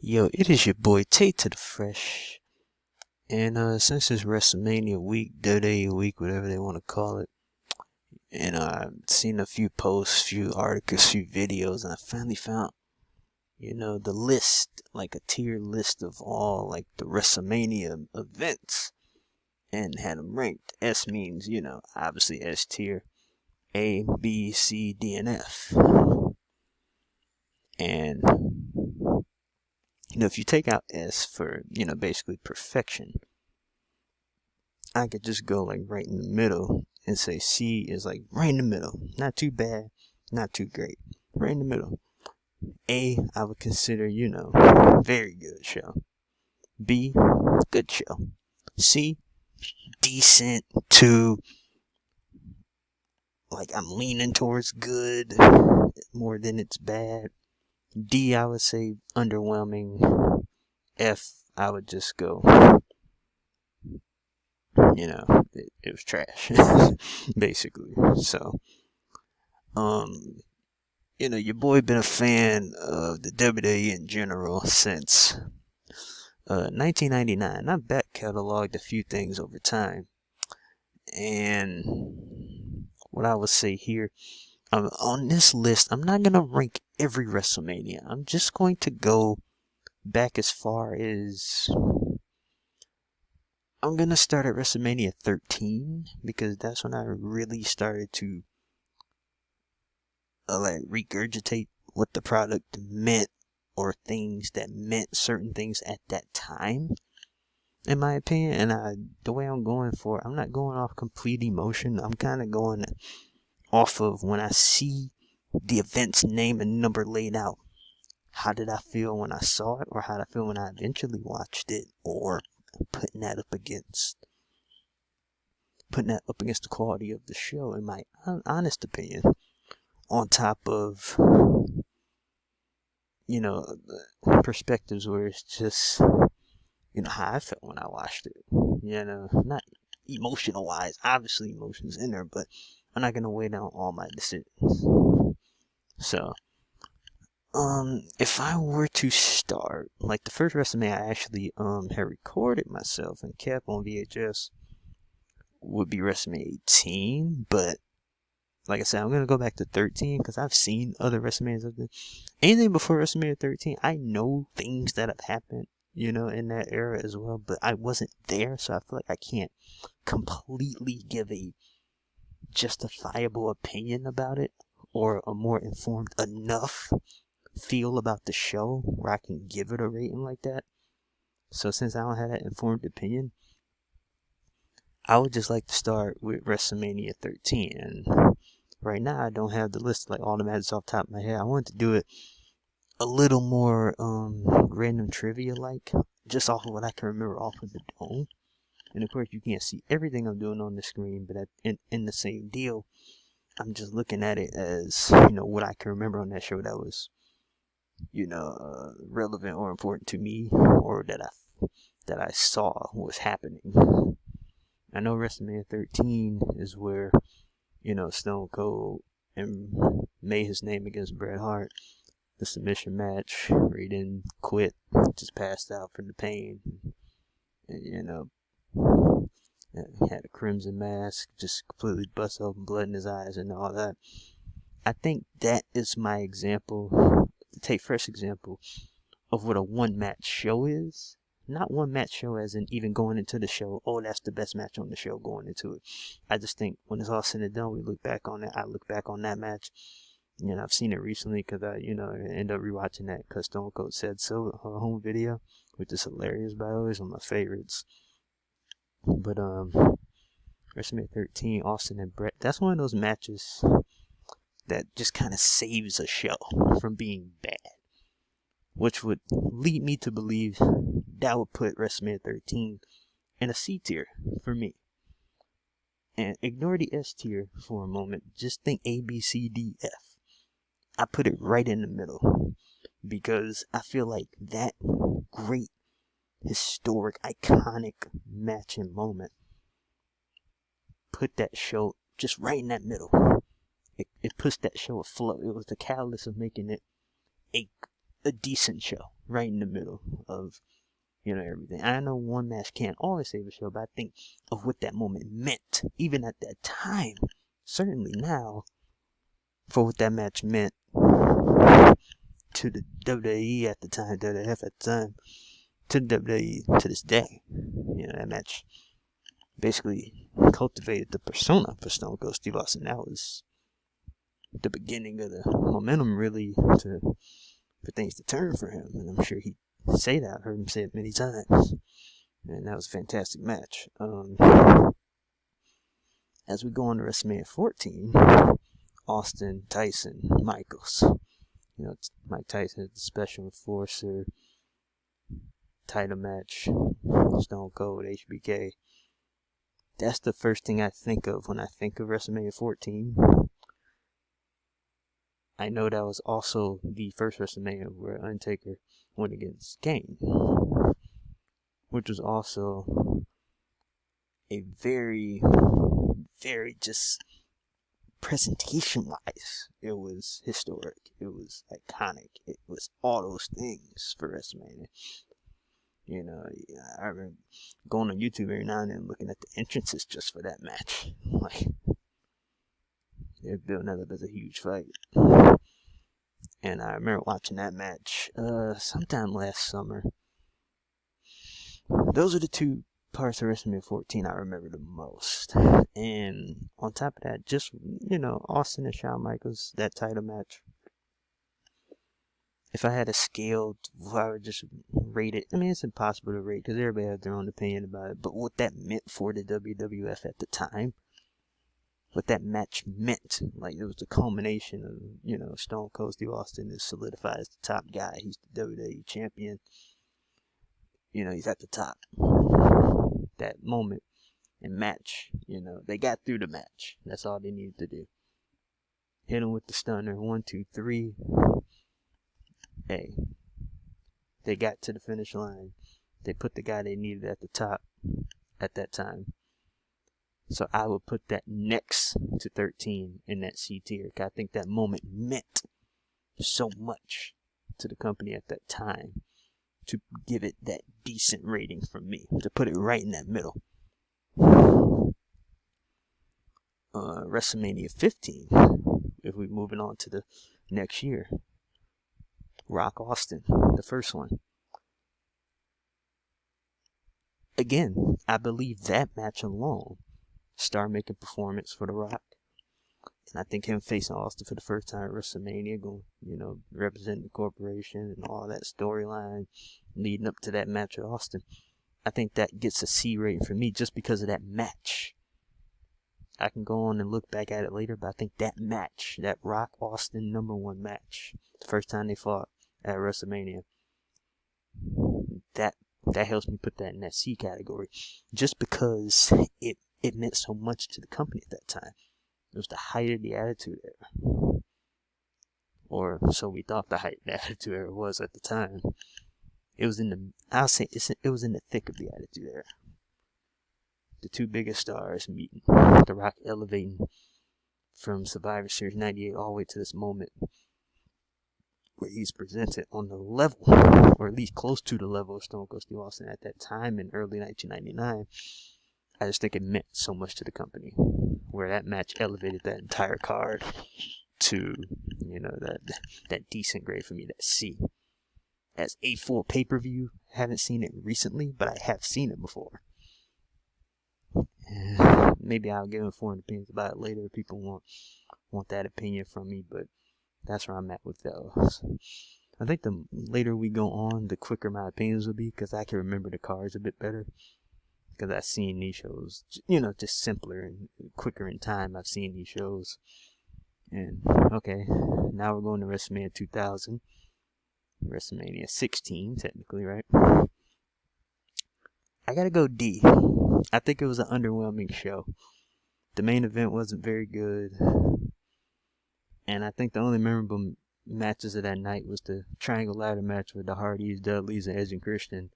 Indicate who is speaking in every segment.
Speaker 1: Yo, it is your boy TaeFresh, and since it's WrestleMania week, WWE week, whatever they want to call it, and I've seen a few posts, few articles, few videos, and I finally found, the list, like a tier list of all, like the WrestleMania events, and had them ranked. S means, obviously S tier, A, B, C, D, and F, and if you take out S for, basically perfection, I could just go like right in the middle and say C is like right in the middle. Not too bad, not too great. Right in the middle. A, I would consider, very good show. B, good show. C, decent to, like, I'm leaning towards good more than it's bad. D, I would say underwhelming. F, I would just go, it was trash, basically. So, your boy been a fan of the WWE in general since 1999. I've back cataloged a few things over time, and what I would say here, on this list, I'm not gonna rank every WrestleMania. I'm just going to go back as far as I'm gonna start at WrestleMania 13 because that's when I really started to like regurgitate what the product meant or things that meant certain things at that time, in my opinion. And the way I'm going for it, I'm not going off complete emotion. I'm kind of going off of when I see the event's name and number laid out. How did I feel when I saw it, or how did I feel when I eventually watched it, or putting that up against the quality of the show, in my honest opinion, on top of perspectives where it's just, how I felt when I watched it. Not emotional wise. Obviously, emotions in there, but I'm not gonna weigh down all my decisions. So, if I were to start, like the first WrestleMania I actually had recorded myself and kept on VHS would be WrestleMania 18, but like I said, I'm gonna go back to 13 because I've seen other WrestleManias of this. Anything before WrestleMania 13, I know things that have happened, in that era as well, but I wasn't there, so I feel like I can't completely give a justifiable opinion about it or a more informed enough feel about the show where I can give it a rating like that. So since I don't have that informed opinion, I would just like to start with WrestleMania 13. And right now, I don't have the list like all the matches off the top of my head. I wanted to do it a little more random trivia like, just off of what I can remember off of the dome. And of course, you can't see everything I'm doing on the screen, but in the same deal, I'm just looking at it as, what I can remember on that show that was, relevant or important to me, or that I saw was happening. I know WrestleMania 13 is where, Stone Cold and made his name against Bret Hart. The submission match where he didn't quit, just passed out from the pain. And, had a crimson mask, just completely bust open, blood in his eyes and all that. I think that is my example, the TaeFresh example, of what a one-match show is. Not one match show as in even going into the show, oh, that's the best match on the show going into it. I just think when it's all said and done, we look back on it. I look back on that match. I've seen it recently because I, end up rewatching that because Stone Cold said so, home video, which is hilarious, by the way. It's one of my favorites. But, WrestleMania 13, Austin and Bret, that's one of those matches that just kind of saves a show from being bad, which would lead me to believe that would put WrestleMania 13 in a C tier for me. And ignore the S tier for a moment. Just think A, B, C, D, F. I put it right in the middle because I feel like that great, historic, iconic match and moment put that show just right in that middle. It pushed that show afloat. It was the catalyst of making it a decent show. right in the middle of, everything. I know one match can't always save a show, but I think of what that moment meant, even at that time, certainly now, for what that match meant to the WWE at the time, WWF at the time, to the WWE to this day. That match basically cultivated the persona for Stone Cold Steve Austin. That was the beginning of the momentum, really, for things to turn for him. And I'm sure he'd say that. I heard him say it many times. And that was a fantastic match. As we go on to WrestleMania 14, Austin, Tyson, Michaels. Mike Tyson, the Special Enforcer, title match, Stone Cold, HBK. That's the first thing I think of when I think of WrestleMania 14. I know that was also the first WrestleMania where Undertaker went against Kane, which was also a very, very just presentation-wise, it was historic. It was iconic. It was all those things for WrestleMania. I remember going on YouTube every now and then looking at the entrances just for that match. Like, they're building that up as a huge fight. And I remember watching that match sometime last summer. Those are the two parts of WrestleMania 14 I remember the most. And on top of that, just, Austin and Shawn Michaels, that title match. If I had a scale, I would just rate it. I mean, it's impossible to rate because everybody has their own opinion about it. But what that meant for the WWF at the time, what that match meant, like it was the culmination of, Stone Cold Steve Austin is solidified as the top guy. He's the WWE champion. He's at the top. That moment and match, they got through the match. That's all they needed to do. Hit him with the stunner. 1, 2, 3. Hey, they got to the finish line. They put the guy they needed at the top at that time. So I would put that next to 13 in that C tier. I think that moment meant so much to the company at that time to give it that decent rating from me, to put it right in that middle. WrestleMania 15, if we're moving on to the next year. Rock Austin, the first one. Again, I believe that match alone, star-making performance for The Rock. And I think him facing Austin for the first time at WrestleMania, going, representing the corporation and all that storyline leading up to that match with Austin. I think that gets a C rating for me just because of that match. I can go on and look back at it later, but I think that match, that Rock Austin #1 match, the first time they fought at WrestleMania, that helps me put that in that C category, just because it meant so much to the company at that time. It was the height of the Attitude Era, or so we thought the height of the Attitude Era was at the time. It was in the thick of the Attitude Era. The two biggest stars meeting. The Rock elevating from Survivor Series 98 all the way to this moment where he's presented on the level, or at least close to the level of Stone Cold Steve Austin at that time in early 1999. I just think it meant so much to the company, where that match elevated that entire card to, that decent grade for me, that C. As a full pay-per-view, haven't seen it recently, but I have seen it before. Maybe I'll give informed opinions about it later if people want that opinion from me, but that's where I'm at with those. I think the later we go on, the quicker my opinions will be, because I can remember the cards a bit better. Because I've seen these shows, just simpler and quicker in time. I've seen these shows. And, okay, now we're going to WrestleMania 2000. WrestleMania 16, technically, right? I gotta go D. I think it was an underwhelming show. The main event wasn't very good. And I think the only memorable matches of that night was the Triangle Ladder match with the Hardys, Dudleys, and Edge and Christian.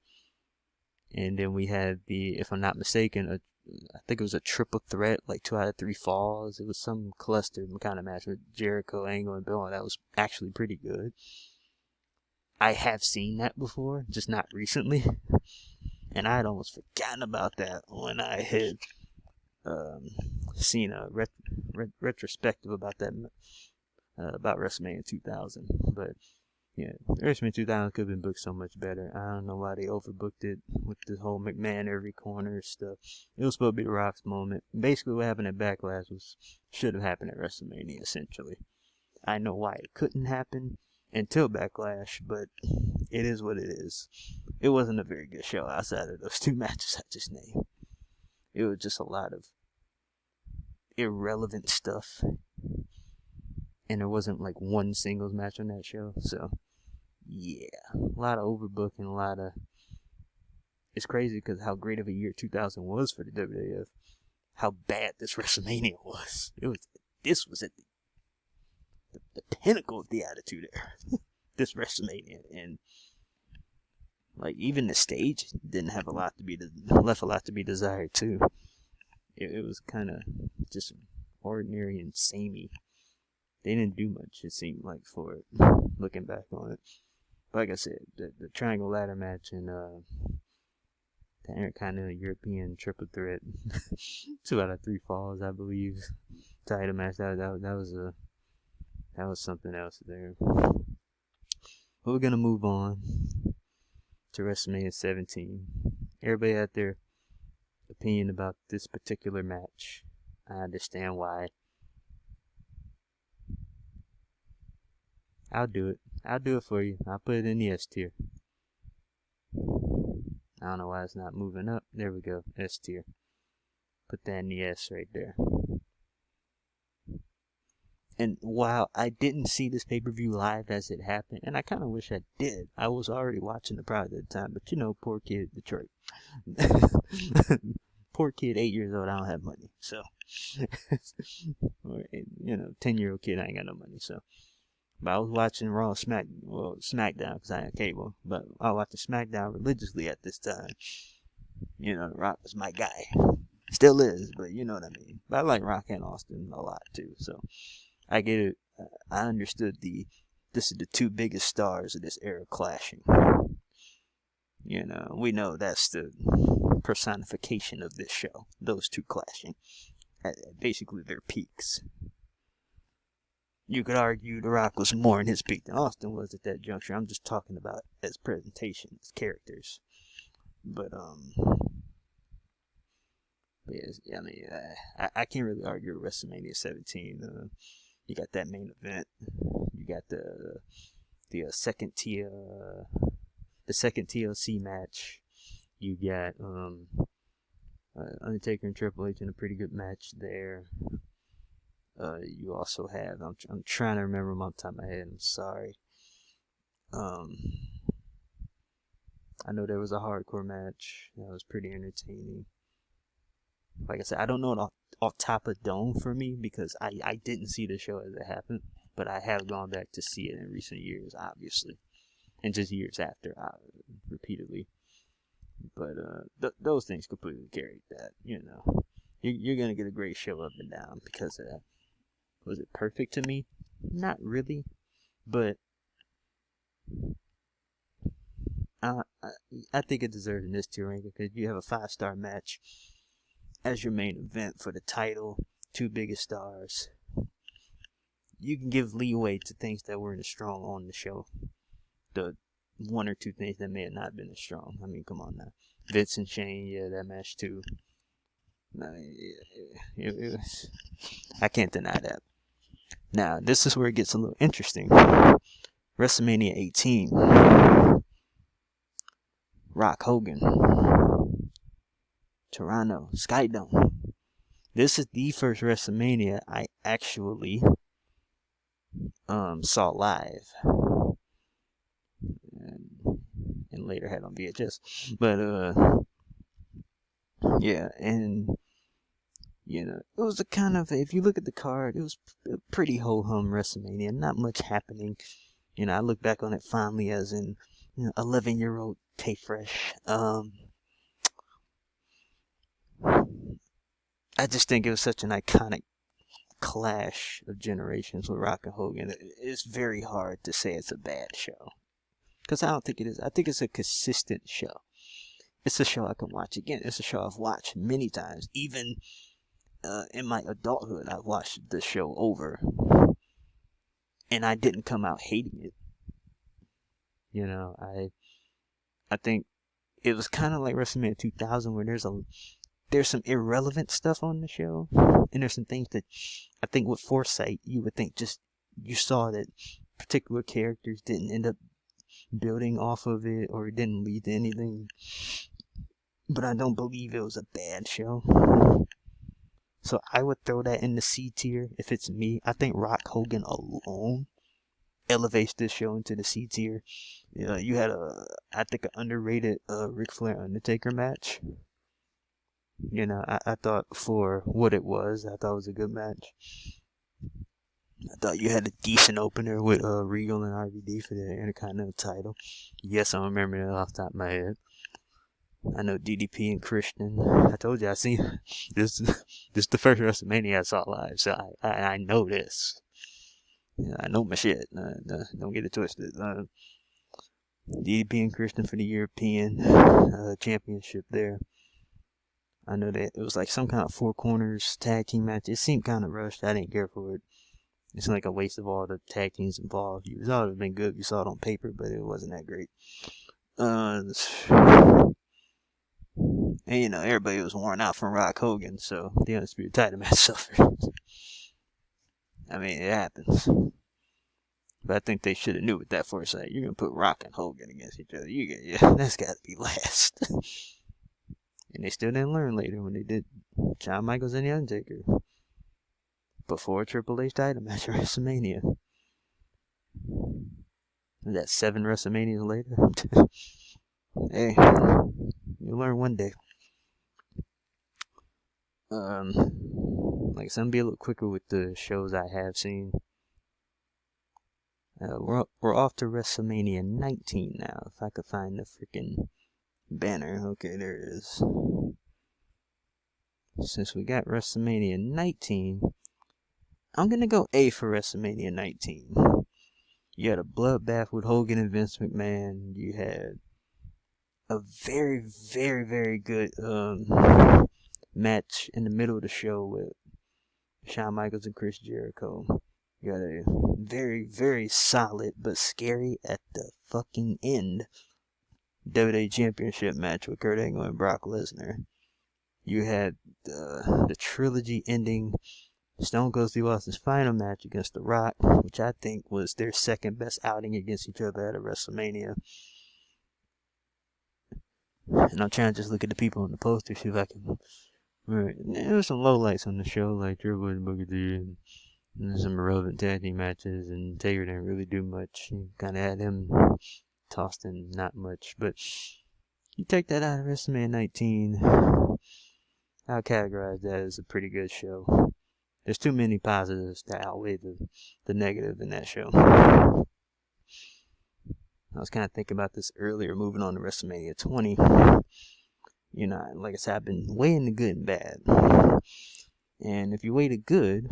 Speaker 1: And then we had if I'm not mistaken, I think it was a triple threat, like 2 out of 3 falls. It was some cluster kind of match with Jericho, Angle, and Bill. That was actually pretty good. I have seen that before, just not recently. And I had almost forgotten about that when I had seen a retrospective about that, about WrestleMania 2000. But yeah, WrestleMania 2000 could have been booked so much better. I don't know why they overbooked it with this whole McMahon every corner stuff. It was supposed to be The Rock's moment. Basically, what happened at Backlash should have happened at WrestleMania, essentially. I know why it couldn't happen until Backlash, but it is what it is. It wasn't a very good show outside of those two matches I just named. It was just a lot of irrelevant stuff. And there wasn't like one singles match on that show. So, yeah. A lot of overbooking, a lot of... It's crazy because how great of a year 2000 was for the WWF. How bad this WrestleMania was. This was at the pinnacle of the Attitude Era. This WrestleMania. And like even the stage didn't have left a lot to be desired too. It was kind of just ordinary and samey. They didn't do much, it seemed like, for it, looking back on it. But like I said, the Triangle Ladder match and the Intercontinental European Triple Threat, 2 out of 3 falls, I believe. Title match, that was something else there. But we're gonna move on to WrestleMania 17. Everybody had their opinion about this particular match. I understand why. I'll do it. I'll do it for you. I'll put it in the S tier. I don't know why it's not moving up. There we go. S tier. Put that in the S right there. And while I didn't see this pay-per-view live as it happened, and I kind of wish I did. I was already watching the product at the time, but you know, poor kid, Detroit. Poor kid, 8 years old, I don't have money. So, or, 10-year-old kid, I ain't got no money. So, but I was watching Raw, SmackDown, because I had cable. But I was watching SmackDown religiously at this time. You know, Rock was my guy. Still is, but you know what I mean. But I like Rock and Austin a lot, too. So, I get it. I understood this is the 2 biggest stars of this era clashing. You know, we know that's the personification of this show. Those 2 clashing. At basically their peaks. You could argue The Rock was more in his peak than Austin was at that juncture. I'm just talking about as presentation, as characters. But, yes, I mean, I can't really argue with WrestleMania 17. You got that main event. You got the second TLC match. You got Undertaker and Triple H in a pretty good match there. You also have, I'm trying to remember them off the top of my head, I'm sorry. I know there was a hardcore match that was pretty entertaining. Like I said, I don't know it off top of dome for me because I didn't see the show as it happened, but I have gone back to see it in recent years, obviously, and just years after, repeatedly. But those things completely carried that, you know. You're gonna get a great show up and down because of that. Was it perfect to me? Not really, but I think it deserves in this tier ranking because you have a 5-star match as your main event for the title, 2 biggest stars. You can give leeway to things that weren't as strong on the show. The 1 or 2 things that may have not been as strong. I mean, come on now. Vince and Shane, yeah, that match too. It was, I can't deny that. Now, this is where it gets a little interesting. WrestleMania 18. Rock Hogan. Toronto. Skydome. This is the first WrestleMania I actually saw live. And later had on VHS. But, yeah, and you know, it was a kind of, if you look at the card, it was a pretty ho-hum WrestleMania. Not much happening. You know, I look back on it fondly as in, 11-year-old TaeFresh. I just think it was such an iconic clash of generations with Rock and Hogan. It's very hard to say it's a bad show. Because I don't think it is. I think it's a consistent show. It's a show I can watch again. It's a show I've watched many times. Even in my adulthood, I've watched the show over. And I didn't come out hating it. You know, I think it was kind of like WrestleMania 2000 where there's some irrelevant stuff on the show. And there's some things that I think with foresight, you would think just, you saw that particular characters didn't end up building off of it or it didn't lead to anything. But I don't believe it was a bad show. So I would throw that in the C tier if it's me. I think Rock Hogan alone elevates this show into the C tier. You had I think an underrated Ric Flair Undertaker match. I thought for what it was, I thought it was a good match. I thought you had a decent opener with Regal and RVD for the Intercontinental title. Yes, I remember that off the top of my head. I know DDP and Christian. I told you I seen this. This is the first WrestleMania I saw live, so I know this. I know my shit. Don't get it twisted. DDP and Christian for the European Championship there. I know that it was like some kind of four corners tag team match. It seemed kind of rushed. I didn't care for it. It's like a waste of all the tag teams involved. You thought it would have been good if you saw it on paper, but it wasn't that great. And everybody was worn out from Rock Hogan, so the Undisputed title match suffered. I mean, it happens. But I think they should have knew with that foresight. You're going to put Rock and Hogan against each other. That's got to be last. And they still didn't learn later when they did Shawn Michaels and The Undertaker. Before Triple H title match at WrestleMania. Was that 7 WrestleManias later? Hey, you'll learn one day. Like I said, I'm be a little quicker with the shows I have seen. We're off to WrestleMania 19 now. If I could find the freaking banner. Okay, there it is. Since we got WrestleMania 19, I'm gonna go A for WrestleMania 19. You had a bloodbath with Hogan and Vince McMahon. You had a very, very, very good match in the middle of the show with Shawn Michaels and Chris Jericho. You had a very, very solid but scary at the fucking end WWE Championship match with Kurt Angle and Brock Lesnar. You had the trilogy ending Stone Cold Steve Austin's final match against The Rock, which I think was their second best outing against each other at a WrestleMania. And I'm trying to just look at the people on the poster, see if I can remember. There was some lowlights on the show, like Triple H and Booker T, and some irrelevant tag team matches, and Taker didn't really do much. You kind of had him tossed in not much. But you take that out of WrestleMania 19, I'll categorize that as a pretty good show. There's too many positives to outweigh the negative in that show. I was kind of thinking about this earlier, moving on to WrestleMania 20. Like I said, I've been weighing the good and bad. And if you weigh the good,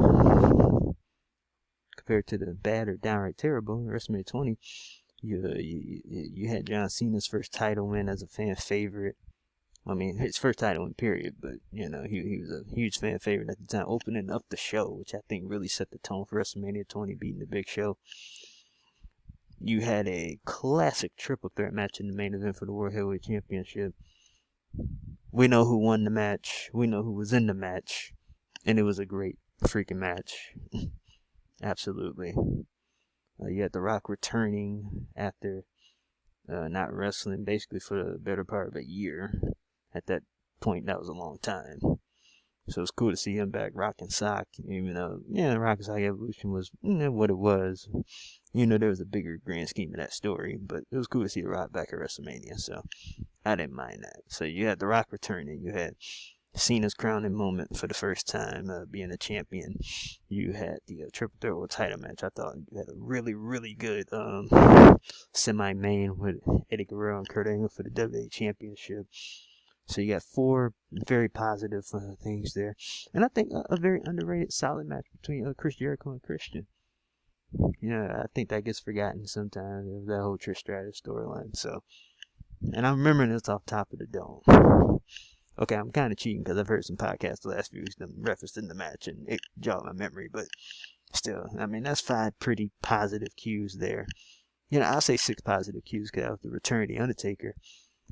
Speaker 1: compared to the bad or downright terrible, WrestleMania 20, you had John Cena's first title win as a fan favorite. I mean, his first title win, period, but, he was a huge fan favorite at the time, opening up the show, which I think really set the tone for WrestleMania 20, beating the Big Show. You had a classic triple threat match in the main event for the World Heavyweight Championship. We know who won the match. We know who was in the match. And it was a great freaking match. Absolutely. You had The Rock returning after not wrestling basically for the better part of a year. At that point, that was a long time. So it's cool to see him back rocking sock, even though, Rocking Sock Evolution was what it was. There was a bigger grand scheme of that story, but it was cool to see The Rock back at WrestleMania, so I didn't mind that. So you had The Rock returning, you had Cena's crowning moment for the first time, being a champion. You had the Triple Threat World title match. I thought you had a really, really good semi-main with Eddie Guerrero and Kurt Angle for the WWE Championship. So you got 4 very positive things there. And I think a very underrated, solid match between Chris Jericho and Christian. I think that gets forgotten sometimes, that whole Trish Stratus storyline. So, and I'm remembering this off top of the dome. Okay, I'm kind of cheating because I've heard some podcasts the last few weeks that referenced in the match, and it jogged my memory. But still, I mean, that's 5 pretty positive cues there. I'll say 6 positive cues because of the return of the Undertaker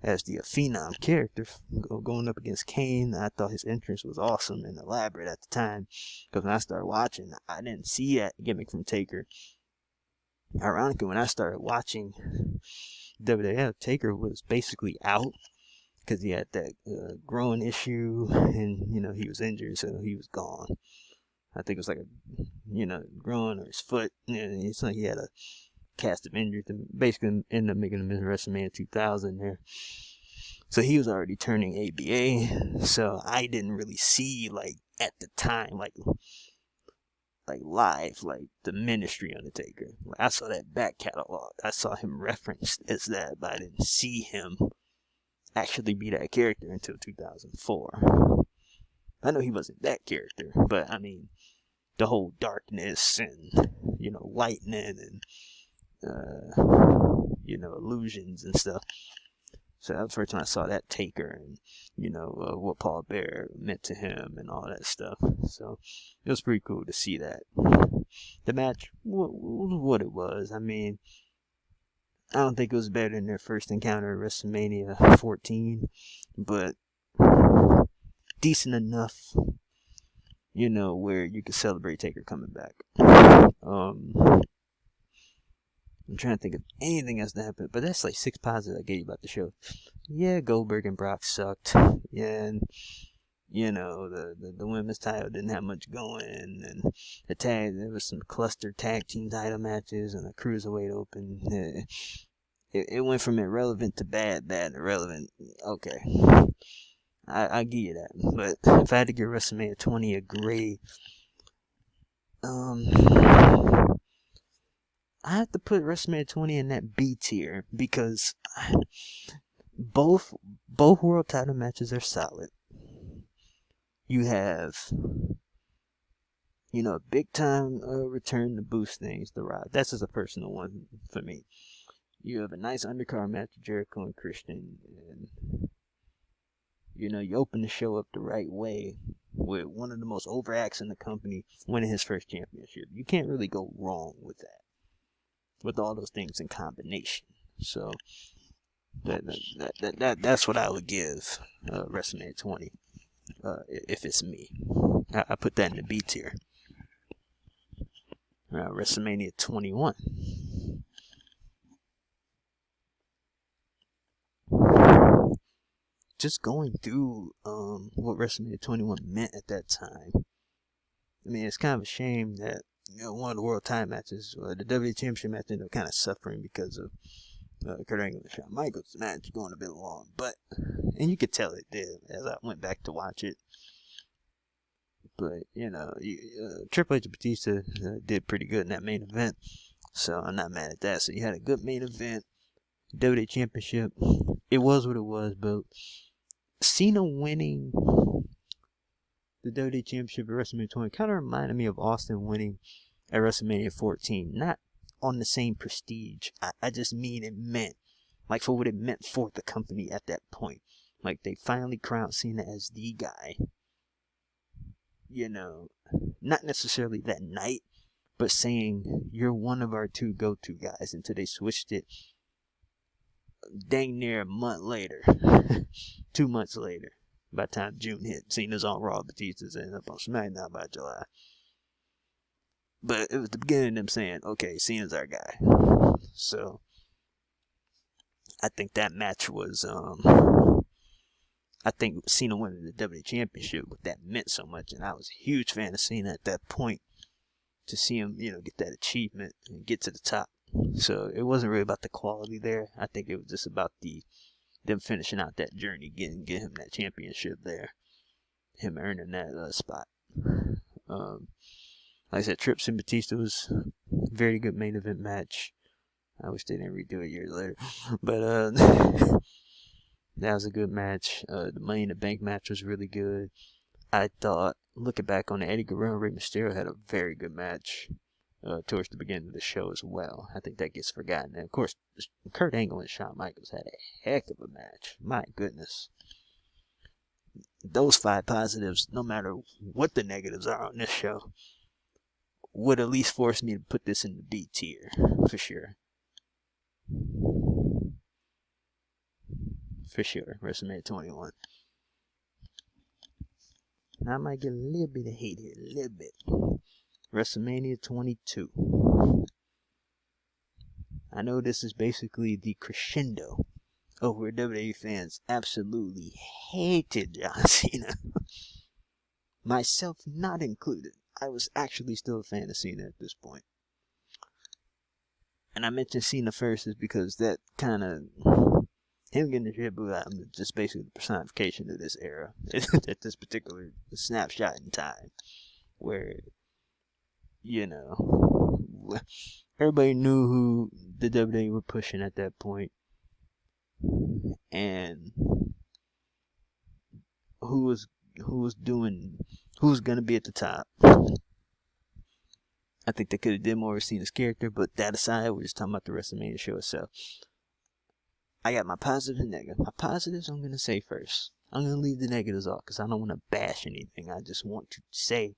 Speaker 1: as the Phenom character going up against Kane. I thought his entrance was awesome and elaborate at the time, because when I started watching, I didn't see that gimmick from Taker. Ironically, when I started watching WWF, Taker was basically out because he had that growing issue, and he was injured, so he was gone. I think it was like a growing or his foot, and it's like he had a cast of injuries and basically ended up making him in WrestleMania 2000 there. So he was already turning ABA, so I didn't really see, like, at the time, like live, like the Ministry Undertaker. I saw that back catalog. I saw him referenced as that, but I didn't see him actually be that character until 2004. I know he wasn't that character, but I mean, the whole darkness and, lightning and, illusions and stuff. So that was the first time I saw that Taker and, what Paul Bearer meant to him and all that stuff. So it was pretty cool to see that. The match was what it was. I mean, I don't think it was better than their first encounter at WrestleMania 14, but decent enough, where you could celebrate Taker coming back. I'm trying to think of anything else that happened, but that's like 6 positives I gave you about the show. Yeah, Goldberg and Brock sucked. Yeah, and the women's title didn't have much going, and there was some cluster tag team title matches and a cruiserweight open. It went from irrelevant to bad, irrelevant. Okay, I give you that. But if I had to give WrestleMania 20 a grade, I have to put WrestleMania 20 in that B tier because both world title matches are solid. You have, a big time return to boost things, The Rock. That's just a personal one for me. You have a nice undercard match with Jericho and Christian, and you open the show up the right way with one of the most overacts in the company winning his first championship. You can't really go wrong with that, with all those things in combination. So that's what I would give WrestleMania 20 if it's me. I put that in the B tier. WrestleMania 21. Just going through what WrestleMania 21 meant at that time. I mean, it's kind of a shame that one of the world title matches, the WWE Championship match, ended up kind of suffering because of Kurt Angle and Shawn Michaels match going a bit long. And you could tell it did as I went back to watch it. But Triple H and Batista did pretty good in that main event, so I'm not mad at that. So you had a good main event, WWE Championship. It was what it was, but Cena winning the WWE Championship at WrestleMania 20 kind of reminded me of Austin winning at WrestleMania 14. Not on the same prestige. I just mean it meant, like, for what it meant for the company at that point. Like, they finally crowned Cena as the guy. Not necessarily that night, but saying, you're one of our 2 go-to guys, until they switched it dang near a month later. 2 months later. By the time June hit, Cena's on Raw, Batista's ended up on SmackDown by July. But it was the beginning of them saying, okay, Cena's our guy. So, I think that match was, I think Cena winning the WWE Championship, that meant so much, and I was a huge fan of Cena at that point. To see him, get that achievement and get to the top. So it wasn't really about the quality there. I think it was just about them finishing out that journey, getting him that championship there, him earning that spot. Like I said, Trips and Batista was a very good main event match. I wish they didn't redo it years later, but that was a good match. The Money in the Bank match was really good. I thought, looking back on it, Eddie Guerrero and Rey Mysterio had a very good match. towards the beginning of the show as well. I think that gets forgotten. And of course, Kurt Angle and Shawn Michaels had a heck of a match. My goodness. Those 5 positives, no matter what the negatives are on this show, would at least force me to put this in the B tier, for sure. For sure, WrestleMania 21. I might get a little bit of hate here, a little bit. WrestleMania 22. I know this is basically the crescendo of where WWE fans absolutely hated John Cena. Myself not included. I was actually still a fan of Cena at this point. And I mentioned Cena first is because that kind of, him getting the shit booed out of him is just basically the personification of this era, at this particular snapshot in time, where, you know, everybody knew who the WWE were pushing at that point, and who was gonna be at the top. I think they could have did more with Cena's character, but that aside, we're just talking about the WrestleMania show itself. I got my positives and negatives. My positives I'm gonna say first. I'm gonna leave the negatives off because I don't want to bash anything. I just want to say,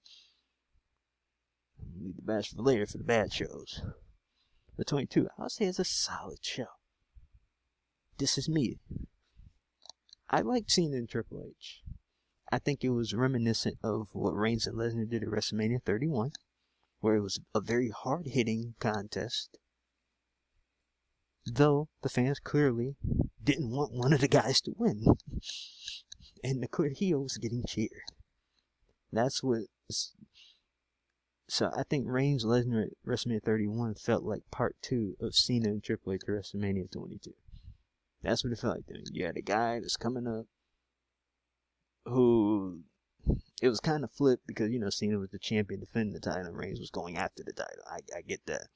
Speaker 1: leave the bash for later for the bad shows. But 22, I'll say it's a solid show. This is me. I liked Cena and Triple H. I think it was reminiscent of what Reigns and Lesnar did at WrestleMania 31, where it was a very hard-hitting contest. Though the fans clearly didn't want one of the guys to win. And the clear heel was getting cheered. That's what... So I think Reigns Lesnar at WrestleMania 31 felt like part 2 of Cena and Triple H at WrestleMania 22. That's what it felt like to me. You had a guy that's coming up who... It was kind of flipped because, you know, Cena was the champion defending the title and Reigns was going after the title. I get that.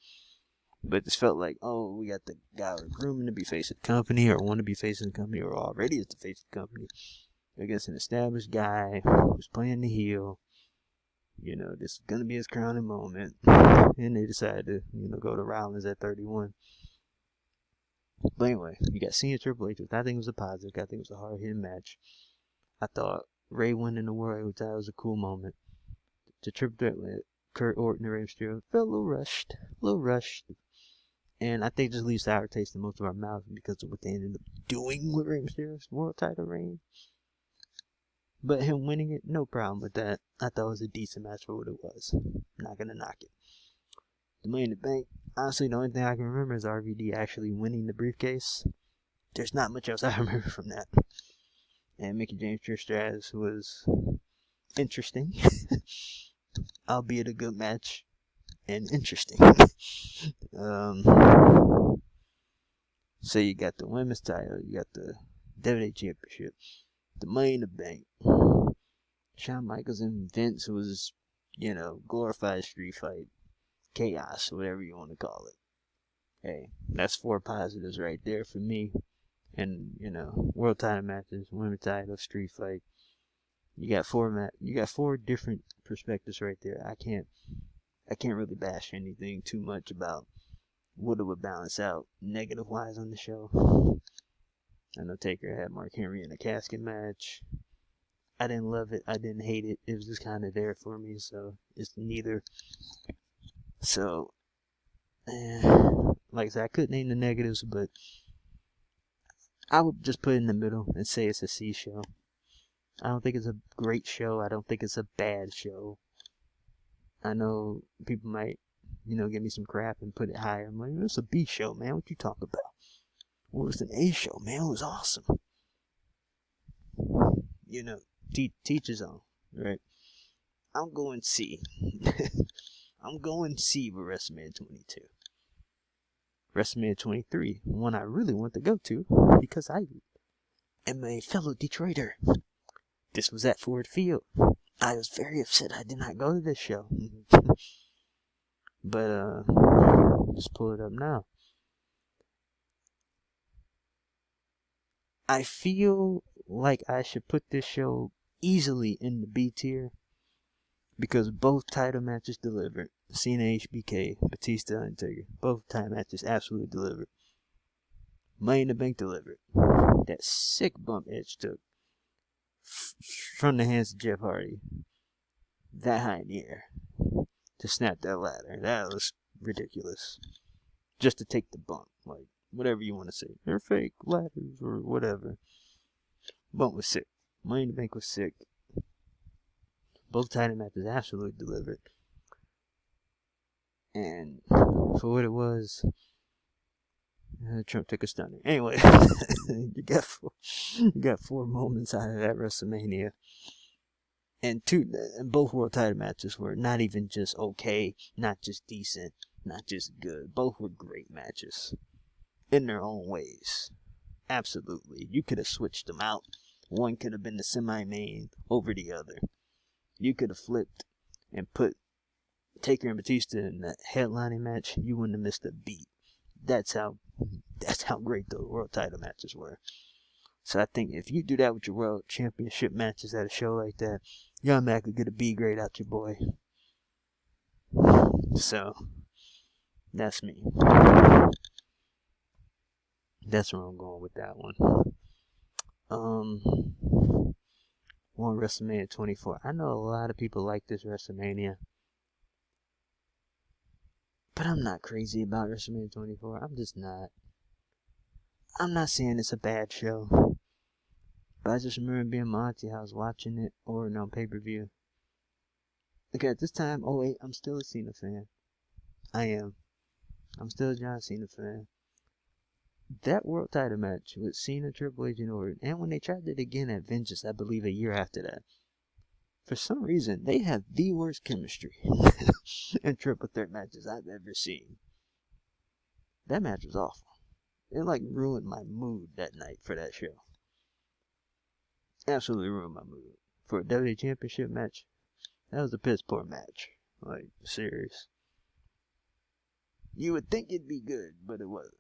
Speaker 1: But this felt like, oh, we got the guy we're grooming to be face of the company or want to be face of the company or already is the face of the company against an established guy who's playing the heel. You know, this is going to be his crowning moment. And they decided to, you know, go to Rollins at 31. But anyway, you got Cena Triple H, which I think was a positive. I think it was a hard-hitting match. I thought Ray winning the World title was a cool moment. The triple threat with Kurt Orton and Rey Mysterio felt a little rushed. And I think just leaves sour taste in most of our mouths because of what they ended up doing with Rey Mysterio's world title reign. But him winning it, no problem with that. I thought it was a decent match for what it was. Not gonna knock it. The Money in the Bank, honestly, the only thing I can remember is RVD actually winning the briefcase. There's not much else I remember from that. And Mickey James Trish Stratus was interesting, albeit a good match and interesting. So you got the women's title, you got the WWE Championship, the Money in the Bank. Shawn Michaels and Vince was, you know, glorified street fight, chaos, whatever you want to call it. Hey, that's 4 positives right there for me. And, you know, world title matches, women's title, street fight. You got 4 different perspectives right there. I can't really bash anything too much about what it would balance out negative wise on the show. I know Taker had Mark Henry in a casket match. I didn't love it. I didn't hate it. It was just kind of there for me, so it's neither. So, like I said, I could name the negatives, but I would just put it in the middle and say it's a C show. I don't think it's a great show. I don't think it's a bad show. I know people might, you know, give me some crap and put it higher. I'm like, it's a B show, man. What you talking about? Well, it's an A show, man. It was awesome. You know, teach his own, right? I'm going C. I'm going C with WrestleMania 22. WrestleMania 23, one I really want to go to because I am a fellow Detroiter. This was at Ford Field. I was very upset I did not go to this show. But, just pull it up now. I feel like I should put this show easily in the B tier because both title matches delivered. Cena, HBK, Batista, Undertaker. Both title matches absolutely delivered. Money in the Bank delivered. That sick bump Edge took from the hands of Jeff Hardy, that high in the air, to snap that ladder. That was ridiculous. Just to take the bump. Like, whatever you want to say. They're fake ladders or whatever. Bump was sick. Money in the Bank was sick. Both title matches absolutely delivered. And for what it was, Trump took a stunner. Anyway, you got 4 moments out of that WrestleMania. And both world title matches were not even just okay, not just decent, not just good. Both were great matches in their own ways. Absolutely. You could have switched them out. One could have been the semi-main over the other. You could have flipped and put Taker and Batista in the headlining match. You wouldn't have missed a beat. That's how great the world title matches were. So I think if you do that with your world championship matches at a show like that, you automatically get a B grade out your boy. So that's me. That's where I'm going with that one. On WrestleMania 24. I know a lot of people like this WrestleMania, but I'm not crazy about WrestleMania 24. I'm just not. I'm not saying it's a bad show, but I just remember being in my auntie house watching it or on pay-per-view. Okay, at this time, I'm still a Cena fan. I am. I'm still a John Cena fan. That world title match with Cena, Triple H, and Orton, and when they tried it again at Vengeance, I believe a year after that, for some reason, they have the worst chemistry in triple threat matches I've ever seen. That match was awful. It ruined my mood that night for that show. Absolutely ruined my mood. For a WWE Championship match, that was a piss poor match. Serious. You would think it'd be good, but it wasn't.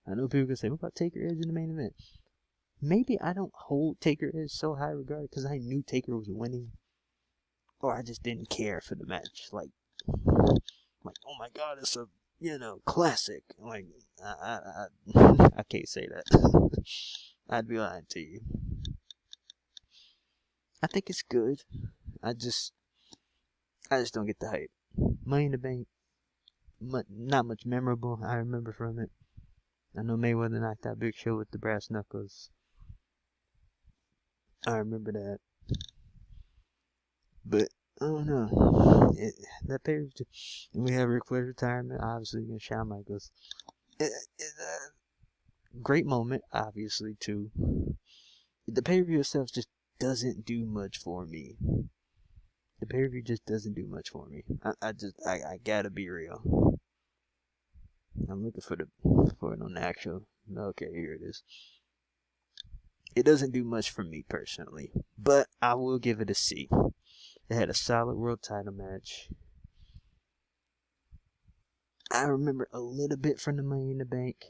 Speaker 1: I know people can say, what about Taker Edge in the main event? Maybe I don't hold Taker Edge so high regard because I knew Taker was winning. Or I just didn't care for the match. Oh my god, it's a, classic. I can't say that. I'd be lying to you. I think it's good. I just don't get the hype. Money in the Bank, not much memorable I remember from it. I know Mayweather knocked out Big Show with the brass knuckles. I remember that. But, I don't know. That pay-per-view, we have Ric Flair's retirement, obviously, against Shawn Michaels. It's a great moment, obviously, too. The pay-per-view itself just doesn't do much for me. The pay-per-view just doesn't do much for me. I gotta be real. I'm looking for it on the actual. Okay, here it is. It doesn't do much for me personally, but I will give it a C. It had a solid world title match. I remember a little bit from the Money in the Bank.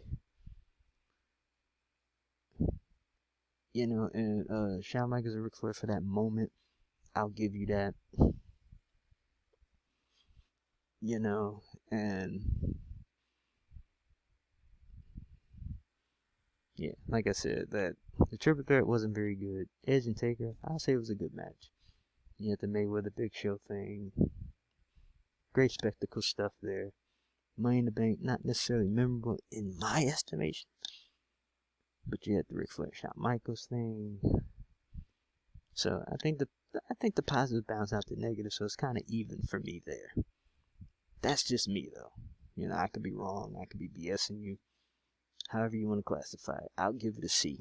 Speaker 1: And Shawn Michaels and Ric Flair for that moment. I'll give you that. And yeah, like I said, that the triple threat wasn't very good. Edge and Taker, I'll say it was a good match. You had the Mayweather Big Show thing. Great spectacle stuff there. Money in the Bank, not necessarily memorable in my estimation. But you had the Ric Flair Shawn Michaels thing. So I think the positives balance out the negative, so it's kind of even for me there. That's just me though. I could be wrong. I could be BSing you. However you want to classify it. I'll give it a C.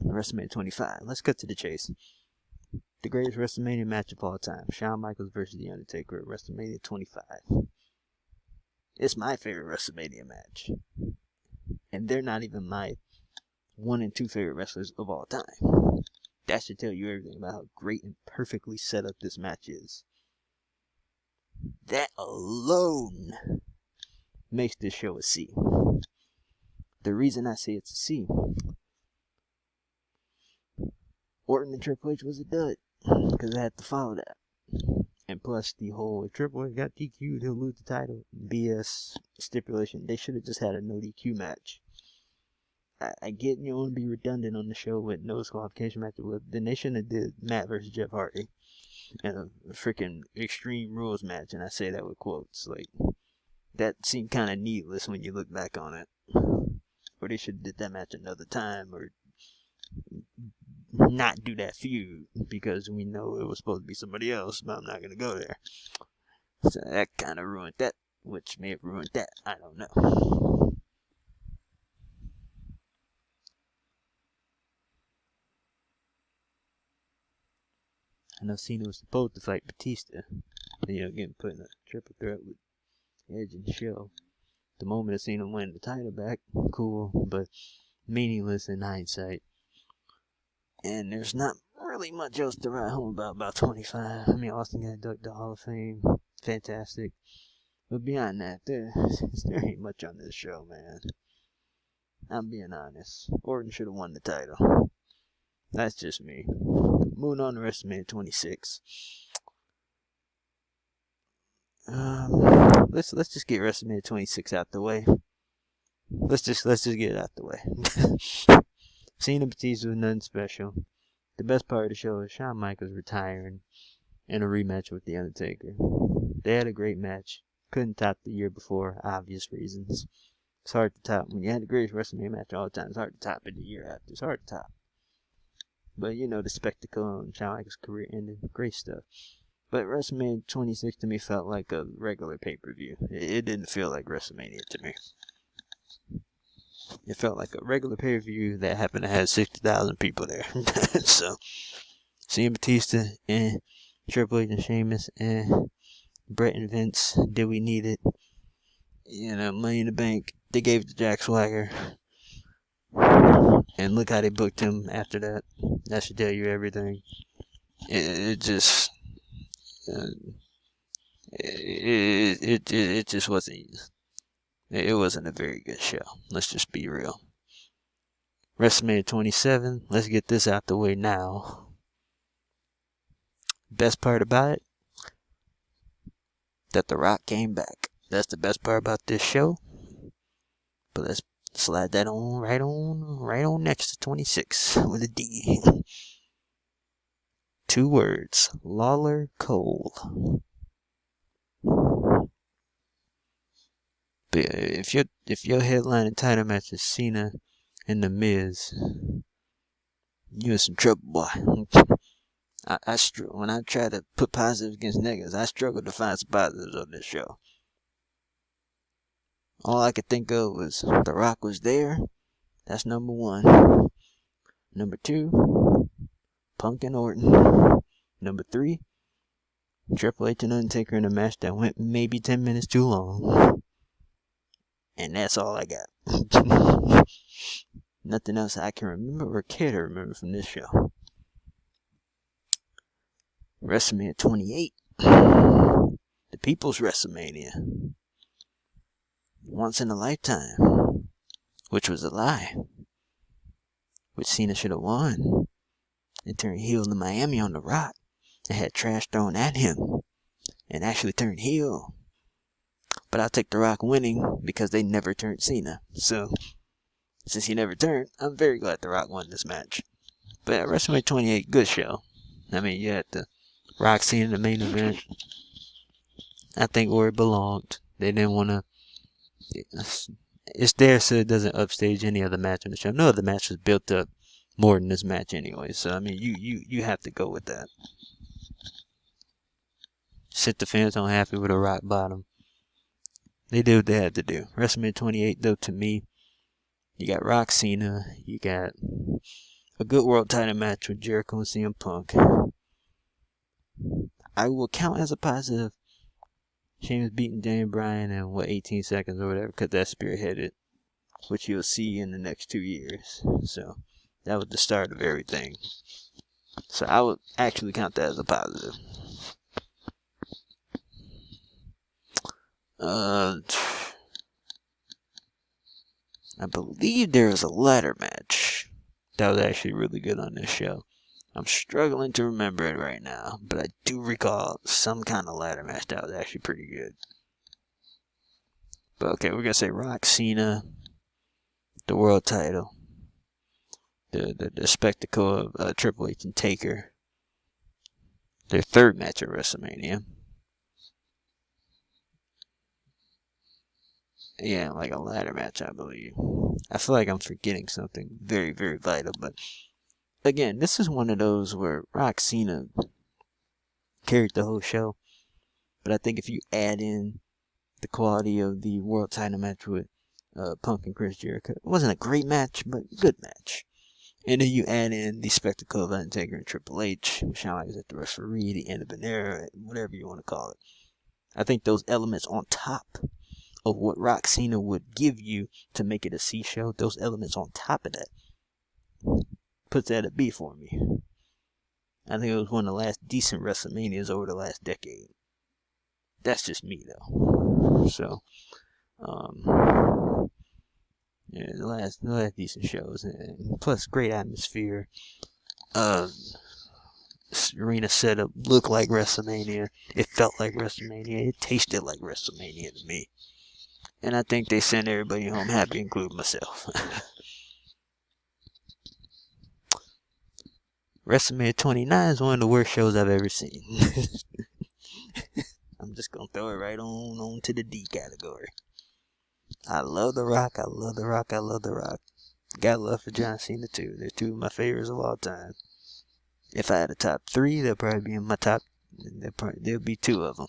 Speaker 1: WrestleMania 25. Let's cut to the chase. The greatest WrestleMania match of all time. Shawn Michaels versus The Undertaker at WrestleMania 25. It's my favorite WrestleMania match. And they're not even my 1 and 2 favorite wrestlers of all time. That should tell you everything about how great and perfectly set up this match is. That alone makes this show a C. The reason I say it's a C, Orton and Triple H was a dud. because I had to follow that. And plus, the whole if Triple H got DQ'd, he'll lose the title. BS stipulation. They should have just had a no DQ match. I get you want to be redundant on the show with no disqualification match. Then they shouldn't have did Matt versus Jeff Hardy in a freaking Extreme Rules match. And I say that with quotes. Like, that seemed kind of needless when you look back on it. Or they should have did that match another time, or not do that feud, because we know it was supposed to be somebody else, but I'm not going to go there. So that kind of ruined that, which may have ruined that. I don't know. I know Cena was supposed to fight Batista, getting put in a triple threat with Edge and Show. The moment I seen him win the title back, cool, but meaningless in hindsight. And there's not really much else to write home about 25. I mean, Austin got inducted to Hall of Fame. Fantastic. But beyond that, there ain't much on this show, man. I'm being honest. Orton should have won the title. That's just me. Moving on to WrestleMania 26. Let's just get WrestleMania 26 out the way. Let's just get it out the way. Cena Batista was nothing special. The best part of the show is Shawn Michaels retiring in a rematch with The Undertaker. They had a great match. Couldn't top the year before, obvious reasons. It's hard to top. When you had the greatest WrestleMania match all the time, it's hard to top it the year after. It's hard to top. But, the spectacle and Shawn Michaels' career ended. Great stuff. But WrestleMania 26 to me felt like a regular pay-per-view. It didn't feel like WrestleMania to me. It felt like a regular pay-per-view that happened to have 60,000 people there. So, Cena Batista and Triple H and Sheamus and Brett and Vince, did we need it? Money in the Bank, they gave it to Jack Swagger. And look how they booked him after that. That should tell you everything. It just wasn't. It wasn't a very good show. Let's just be real. WrestleMania 27. Let's get this out the way now. Best part about it, that The Rock came back. That's the best part about this show. But let's slide that on right on next to 26 with a D. 2 words. Lawler Cole. But if your headlining title match is Cena and The Miz, you in some trouble, boy. When I try to put positives against negatives, I struggle to find some positives on this show. All I could think of was The Rock was there. That's number 1. Number 2, Punk and Orton. Number 3, Triple H and Undertaker in a match that went maybe 10 minutes too long. And that's all I got. Nothing else I can remember or care to remember from this show. WrestleMania 28. The People's WrestleMania. Once in a lifetime. Which was a lie. Which Cena should have won. And turned heel in Miami on The Rock. And had trash thrown at him. And actually turned heel. But I'll take The Rock winning because they never turned Cena. So, since he never turned, I'm very glad The Rock won this match. But WrestleMania 28, good show. I mean, you had the Rock Cena in the main event. I think where it belonged. They didn't want to... It's there so it doesn't upstage any other match on the show. No other match was built up more than this match anyway. So, I mean, you have to go with that. Sit the fans unhappy with a rock bottom. They did what they had to do. WrestleMania 28, though, to me, you got Rock Cena. You got a good world title match with Jericho and CM Punk. I will count as a positive Sheamus beating Daniel Bryan in, 18 seconds or whatever, because that's spearheaded, which you'll see in the next 2 years. So, that was the start of everything. So, I would actually count that as a positive. I believe there was a ladder match that was actually really good on this show. I'm struggling to remember it right now, but I do recall some kind of ladder match that was actually pretty good. But okay, we're gonna say Rock, Cena, the world title, the spectacle of Triple H and Taker, their third match at WrestleMania. Yeah, like a ladder match, I believe. I feel like I'm forgetting something very, very vital, but again, this is one of those where Rock, Cena carried the whole show. But I think if you add in the quality of the world title match with Punk and Chris Jericho, it wasn't a great match, but good match. And then you add in the spectacle of Undertaker and Triple H, Shawn Michaels at the referee, the end of an era, whatever you want to call it. I think those elements on top of what Rock Cena would give you to make it a C show, those elements on top of that, puts that at B for me. I think it was one of the last decent WrestleManias over the last decade. That's just me, though. So, yeah, the last decent shows, and plus great atmosphere. Arena setup looked like WrestleMania. It felt like WrestleMania. It tasted like WrestleMania to me. And I think they sent everybody home happy, including myself. WrestleMania 29 is one of the worst shows I've ever seen. I'm just gonna throw it right on to the D category. I love The Rock, I love The Rock, I love The Rock. Got love for John Cena too. They're two of my favorites of all time. If I had a top three, they'll probably be in my top. There'll be two of them.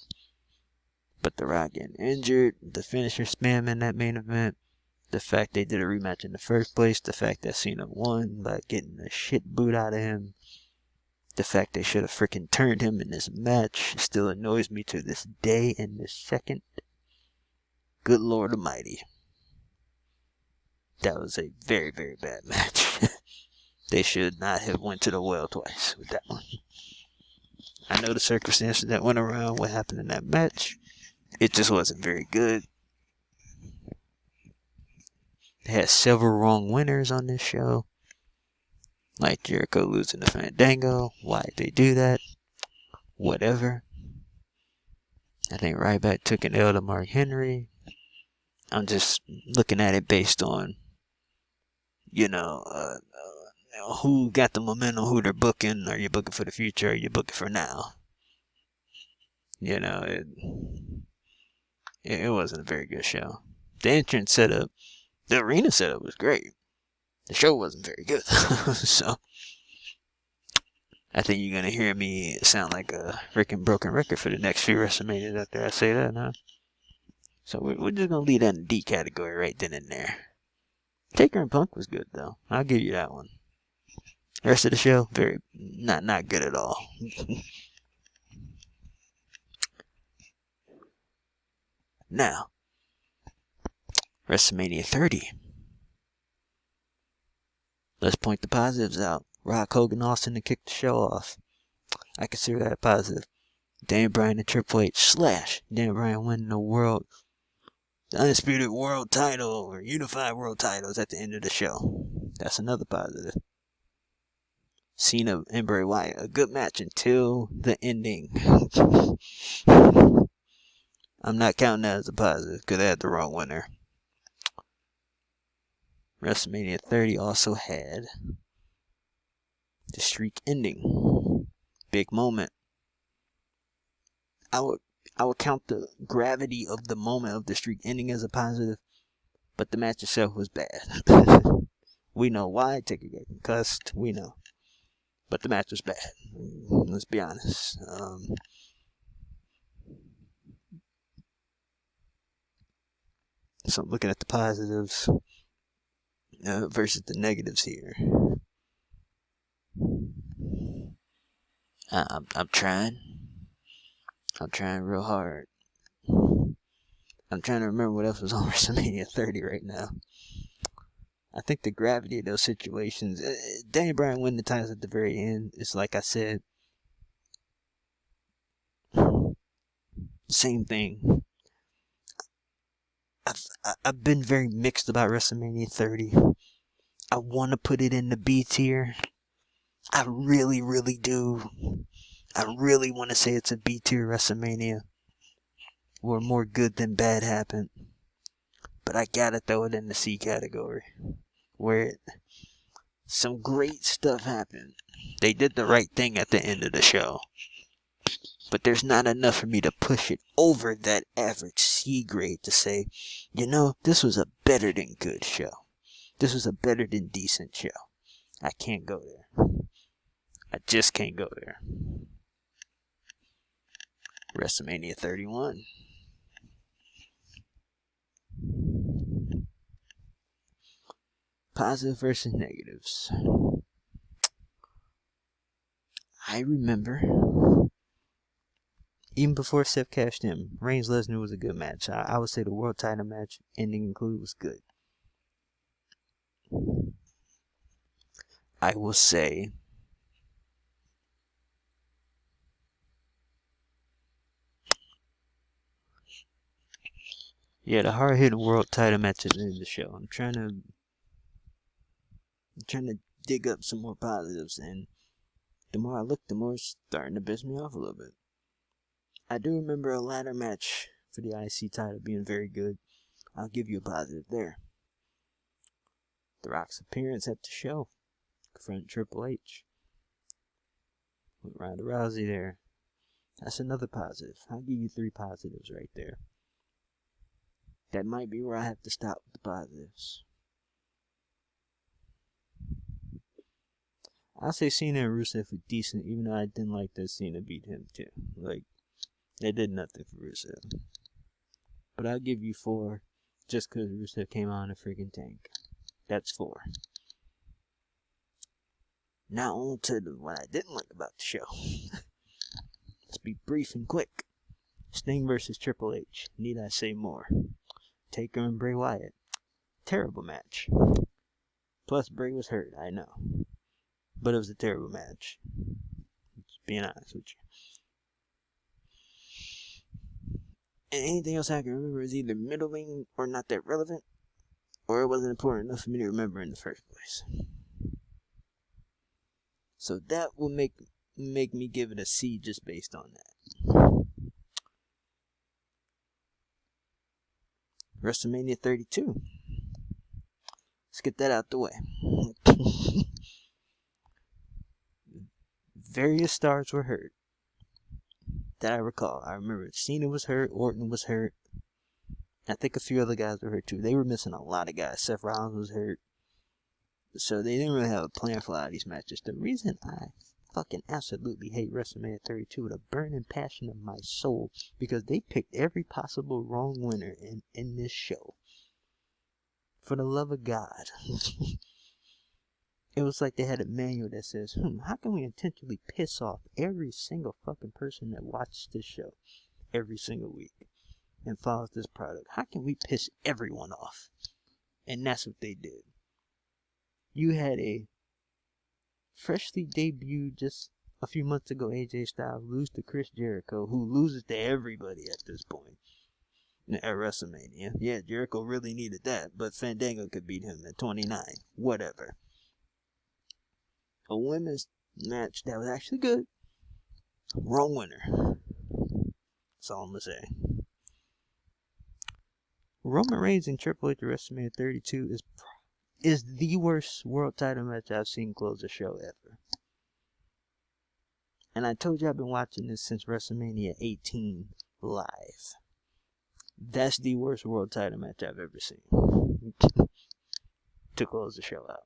Speaker 1: But The Rock getting injured, the finisher spam in that main event, the fact they did a rematch in the first place, the fact that Cena won by getting the shit boot out of him, the fact they should have freaking turned him in this match still annoys me to this day and this second. Good Lord Almighty. That was a very, very bad match. They should not have went to the well twice with that one. I know the circumstances that went around what happened in that match. It just wasn't very good. They had several wrong winners on this show. Like Jericho losing to Fandango. Why did they do that? Whatever. I think Ryback took an L to Mark Henry. I'm just looking at it based on, who got the momentum, who they're booking. Are you booking for the future? Are you booking for now? It wasn't a very good show. The entrance setup, the arena setup was great. The show wasn't very good. So, I think you're going to hear me sound like a freaking broken record for the next few WrestleManias after I say that, huh? So, we're just going to leave that in the D category right then and there. Taker and Punk was good, though. I'll give you that one. The rest of the show, not good at all. Now, WrestleMania 30. Let's point the positives out. Rock, Hogan, Austin to kick the show off. I consider that a positive. Daniel Bryan and Triple H / Daniel Bryan winning the Undisputed World title or Unified World titles at the end of the show. That's another positive. Cena and Bray Wyatt, a good match until the ending. I'm not counting that as a positive because they had the wrong winner. WrestleMania 30 also had the streak ending. Big moment. I would count the gravity of the moment of the streak ending as a positive, but the match itself was bad. We know why. Taker got concussed. We know. But the match was bad. Let's be honest. So I'm looking at the positives versus the negatives here. I'm trying. I'm trying real hard. I'm trying to remember what else was on WrestleMania 30 right now. I think the gravity of those situations. Daniel Bryan winning the titles at the very end. It's like I said. Same thing. I've been very mixed about WrestleMania 30. I want to put it in the B tier. I really, really do. I really want to say it's a B tier WrestleMania, where more good than bad happened. But I gotta throw it in the C category, where some great stuff happened. They did the right thing at the end of the show. But there's not enough for me to push it over that average C grade to say, this was a better than good show. This was a better than decent show. I can't go there. I just can't go there. WrestleMania 31. Positive versus negatives. I remember, even before Seth cashed in, Reigns Lesnar was a good match. I would say the world title match, ending included, was good. I will say, the hard hitting world title match at the end of the show. I'm trying to dig up some more positives, and the more I look, the more it's starting to piss me off a little bit. I do remember a ladder match for the IC title being very good. I'll give you a positive there. The Rock's appearance at the show, confronting Triple H, with Ronda Rousey there. That's another positive. I'll give you 3 positives right there. That might be where I have to stop with the positives. I'll say Cena and Rusev were decent, even though I didn't like that Cena beat him too. Like, they did nothing for Rusev. But I'll give you 4, just because Rusev came out in a freaking tank. That's 4. Now on to what I didn't like about the show. Let's be brief and quick. Sting versus Triple H. Need I say more? Taker and Bray Wyatt. Terrible match. Plus Bray was hurt, I know. But it was a terrible match. Just being honest with you. And anything else I can remember is either middling or not that relevant, or it wasn't important enough for me to remember in the first place. So that will make me give it a C just based on that. WrestleMania 32. Let's get that out the way. Various stars were hurt. That I recall. I remember Cena was hurt, Orton was hurt. I think a few other guys were hurt too. They were missing a lot of guys. Seth Rollins was hurt. So they didn't really have a plan for a lot of these matches. The reason I fucking absolutely hate WrestleMania 32 with a burning passion of my soul, because they picked every possible wrong winner in this show. For the love of God. It was like they had a manual that says, how can we intentionally piss off every single fucking person that watches this show every single week and follows this product? How can we piss everyone off? And that's what they did. You had a freshly debuted just a few months ago AJ Styles lose to Chris Jericho, who loses to everybody at this point at WrestleMania. Yeah, Jericho really needed that, but Fandango could beat him at 29. Whatever. A women's match that was actually good. Wrong winner. That's all I'm going to say. Roman Reigns and Triple H at WrestleMania 32 is the worst world title match I've seen close a show ever. And I told you I've been watching this since WrestleMania 18 live. That's the worst world title match I've ever seen. To close the show out.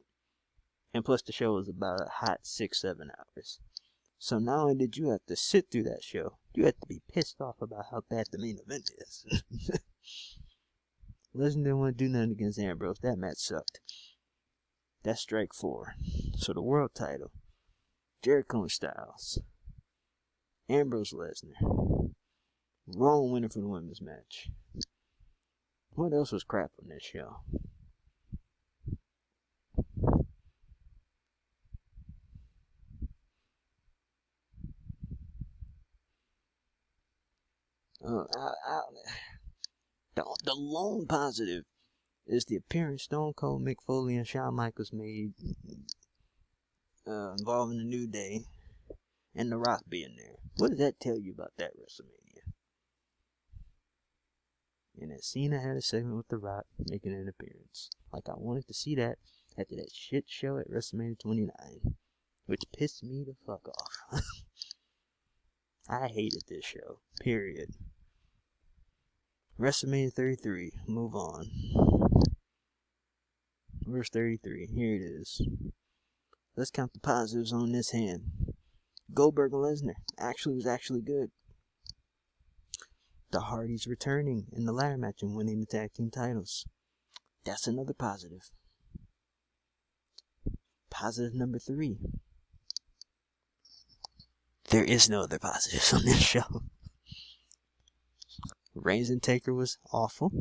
Speaker 1: And plus the show was about a hot 6-7 hours. So not only did you have to sit through that show, you had to be pissed off about how bad the main event is. Lesnar didn't want to do nothing against Ambrose. That match sucked. That's strike 4. So the world title, Jericho and Styles, Ambrose Lesnar. Wrong winner for the women's match. What else was crap on this show? The lone positive is the appearance Stone Cold, Mick Foley, and Shawn Michaels made involving the New Day and The Rock being there. What does that tell you about that WrestleMania? And that Cena had a segment with The Rock making an appearance. Like, I wanted to see that after that shit show at WrestleMania 29, which pissed me the fuck off. I hated this show. Period. WrestleMania 33. Move on. Verse 33. Here it is. Let's count the positives on this hand. Goldberg and Lesnar was actually good. The Hardys returning in the ladder match and winning the tag team titles. That's another positive. Positive number 3. There is no other positives on this show. Reigns and Taker was awful.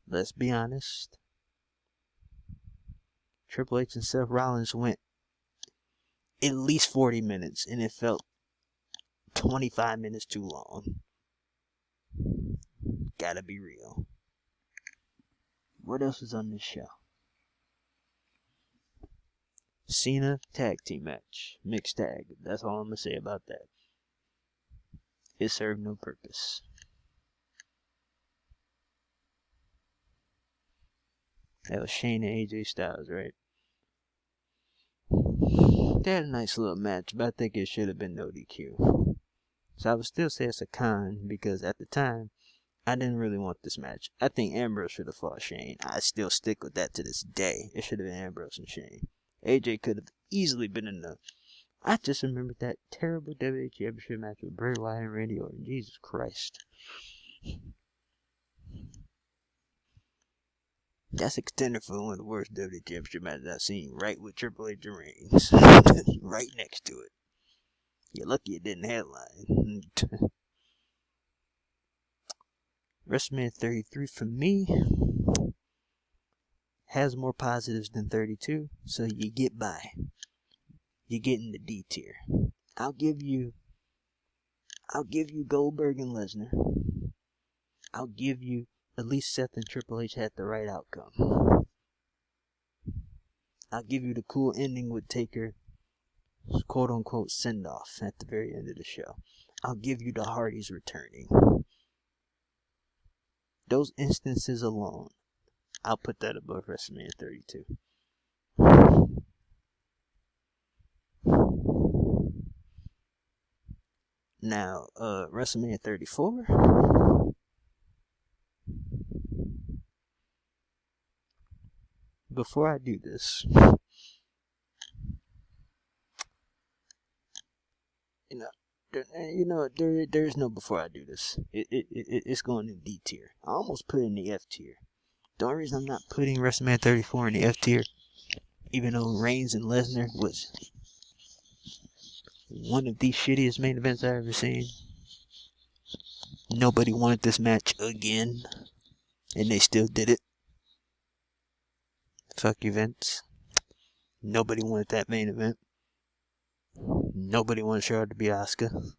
Speaker 1: Let's be honest. Triple H and Seth Rollins went at least 40 minutes, and it felt 25 minutes too long. Gotta be real. What else was on this show? Cena tag team match. Mixed tag. That's all I'm gonna say about that. It served no purpose. That was Shane and AJ Styles, right? They had a nice little match, but I think it should have been no DQ. So I would still say it's a con, because at the time, I didn't really want this match. I think Ambrose should have fought Shane. I still stick with that to this day. It should have been Ambrose and Shane. AJ could have easily been in the... I just remembered that terrible WWE Championship match with Bray Wyatt and Randy Orton. Jesus Christ. That's a contender for one of the worst WWE Championship matches I've seen, right with Triple H and Reigns. Right next to it. You're lucky it didn't headline. WrestleMania 33 for me has more positives than 32, so you get by. You get in the D tier. I'll give you Goldberg and Lesnar. I'll give you at least Seth and Triple H had the right outcome. I'll give you the cool ending with Taker, quote unquote, send off at the very end of the show. I'll give you the Hardys returning. Those instances alone, I'll put that above WrestleMania 32. Now, WrestleMania 34. Before I do this, there's no before I do this. It's going in D tier. I almost put it in the F tier. The only reason I'm not putting WrestleMania 34 in the F tier, even though Reigns and Lesnar was one of the shittiest main events I've ever seen. Nobody wanted this match again, and they still did it. Fuck you, Vince. Nobody wanted that main event. Nobody wanted Charlotte to beat Asuka.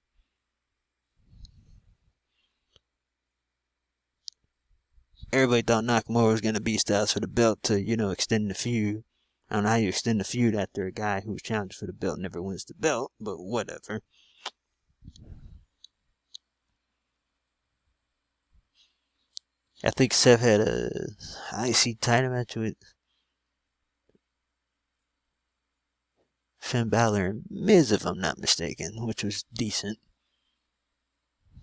Speaker 1: Everybody thought Nakamura was going to beat Styles for the belt to, extend the feud. I don't know how you extend the feud after a guy who's challenged for the belt never wins the belt, but whatever. I think Seth had a IC title match with Finn Balor and Miz, if I'm not mistaken, which was decent.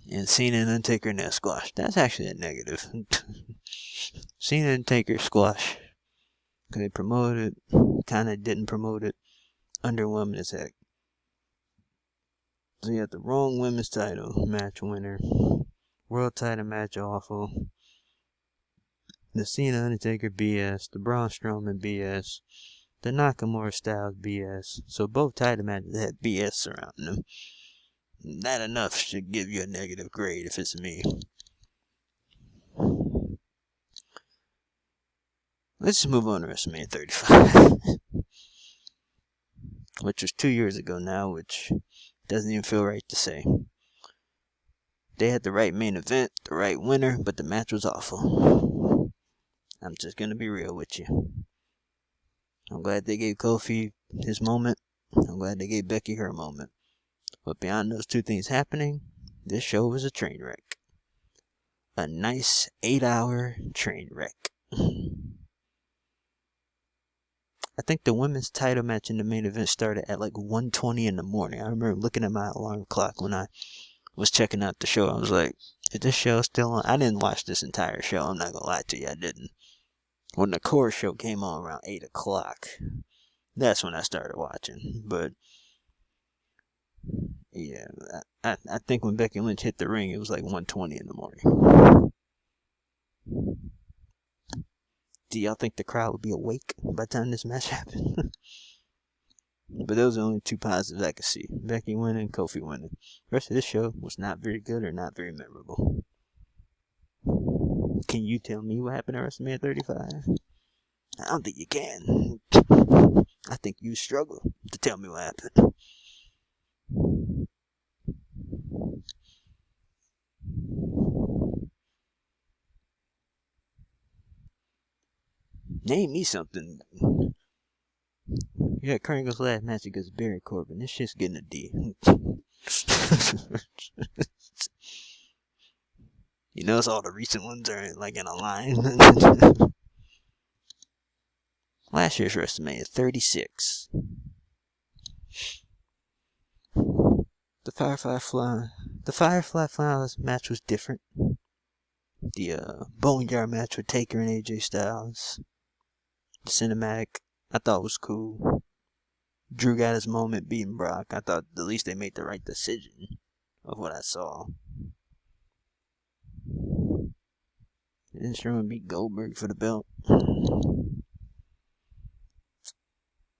Speaker 1: And Cena and Undertaker in that squash. That's actually a negative. Cena and Taker squash. Because they promoted it, kind of didn't promote it. Underwhelming as heck. So you had the wrong women's title match winner. World title match awful. The Cena Undertaker BS. The Braun Strowman BS. The Nakamura Styles BS. So both title matches had BS surrounding them. That enough should give you a negative grade if it's me. Let's just move on to WrestleMania 35. Which was 2 years ago now, which doesn't even feel right to say. They had the right main event, the right winner, but the match was awful. I'm just gonna be real with you. I'm glad they gave Kofi his moment. I'm glad they gave Becky her moment. But beyond those two things happening, this show was a train wreck. A nice 8-hour train wreck. I think the women's title match in the main event started at like 1:20 in the morning. I remember looking at my alarm clock when I was checking out the show. I was like, is this show still on? I didn't watch this entire show. I'm not going to lie to you. I didn't. When the core show came on around 8 o'clock, that's when I started watching. But yeah, I think when Becky Lynch hit the ring, it was like 1:20 in the morning. Do y'all think the crowd would be awake by the time this match happened? But those are the only two positives I could see. Becky winning, Kofi winning. The rest of this show was not very good or not very memorable. Can you tell me what happened at WrestleMania 35? I don't think you can. I think you struggle to tell me what happened. Name me something. Yeah, Kurt Angle's last match against Barry Corbin. This shit's getting a D. You notice all the recent ones are like in a line. Last year's WrestleMania 36. The Firefly Funhouse match was different. The Boneyard match with Taker and AJ Styles. The cinematic, I thought was cool. Drew got his moment beating Brock. I thought at least they made the right decision of what I saw. And Strowman beat Goldberg for the belt.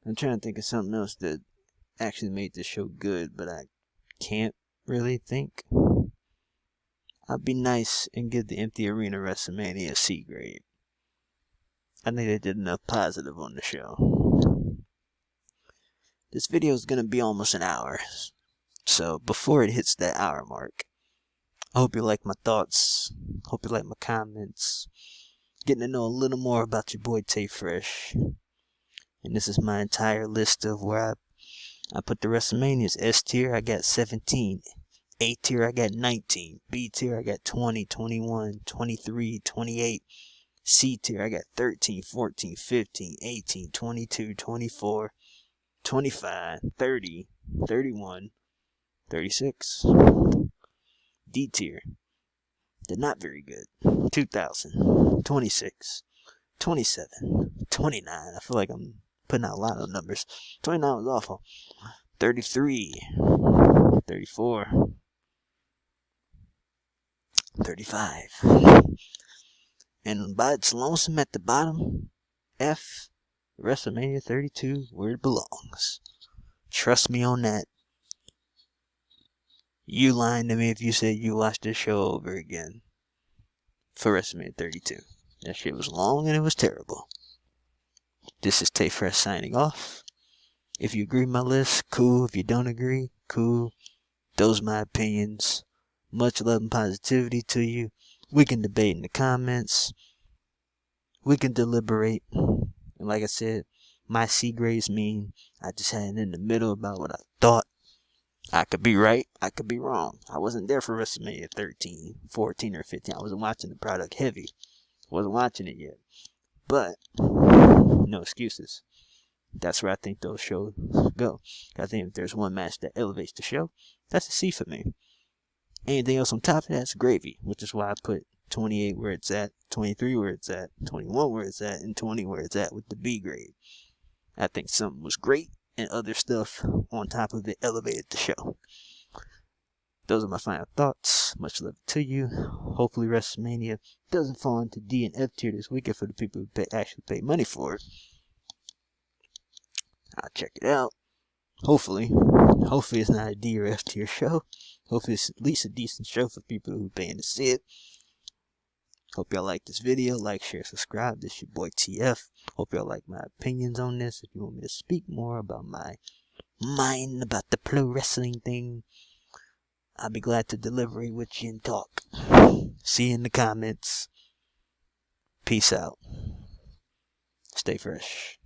Speaker 1: I'm trying to think of something else that actually made this show good, but I can't really think. I'd be nice and give the empty arena WrestleMania a C grade. I think they did enough positive on the show. This video is going to be almost an hour. So before it hits that hour mark, I hope you like my thoughts. Hope you like my comments. Getting to know a little more about your boy TaeFresh. And this is my entire list of where I put the WrestleManias. S tier, I got 17. A tier, I got 19. B tier, I got 20, 21, 23, 28. C tier, I got 13, 14, 15, 18, 22, 24, 25, 30, 31, 36. D tier, they're not very good. 2,000, 26, 27, 29. I feel like I'm putting out a lot of numbers. 29 was awful. 33, 34, 35. And by its lonesome at the bottom, F, WrestleMania 32, where it belongs. Trust me on that. You lying to me if you said you watched this show over again for WrestleMania 32. That shit was long and it was terrible. This is TaeFresh signing off. If you agree with my list, cool. If you don't agree, cool. Those are my opinions. Much love and positivity to you. We can debate in the comments. We can deliberate. And like I said, my C grades mean I just had it in the middle about what I thought. I could be right. I could be wrong. I wasn't there for WrestleMania 13, 14, or 15. I wasn't watching the product heavy. Wasn't watching it yet. But, no excuses. That's where I think those shows go. I think if there's one match that elevates the show, that's a C for me. Anything else on top of that's gravy, which is why I put 28 where it's at, 23 where it's at, 21 where it's at, and 20 where it's at with the B grade. I think something was great, and other stuff on top of it elevated the show. Those are my final thoughts. Much love to you. Hopefully WrestleMania doesn't fall into D and F tier this weekend for the people who actually pay money for it. I'll check it out. Hopefully it's not a D or F tier show. Hopefully it's at least a decent show for people who are paying to see it. Hope y'all like this video. Like, share, subscribe. This your boy TF. Hope y'all like my opinions on this. If you want me to speak more about my mind about the pro wrestling thing, I'll be glad to deliberate with you and talk. See you in the comments. Peace out. Stay fresh.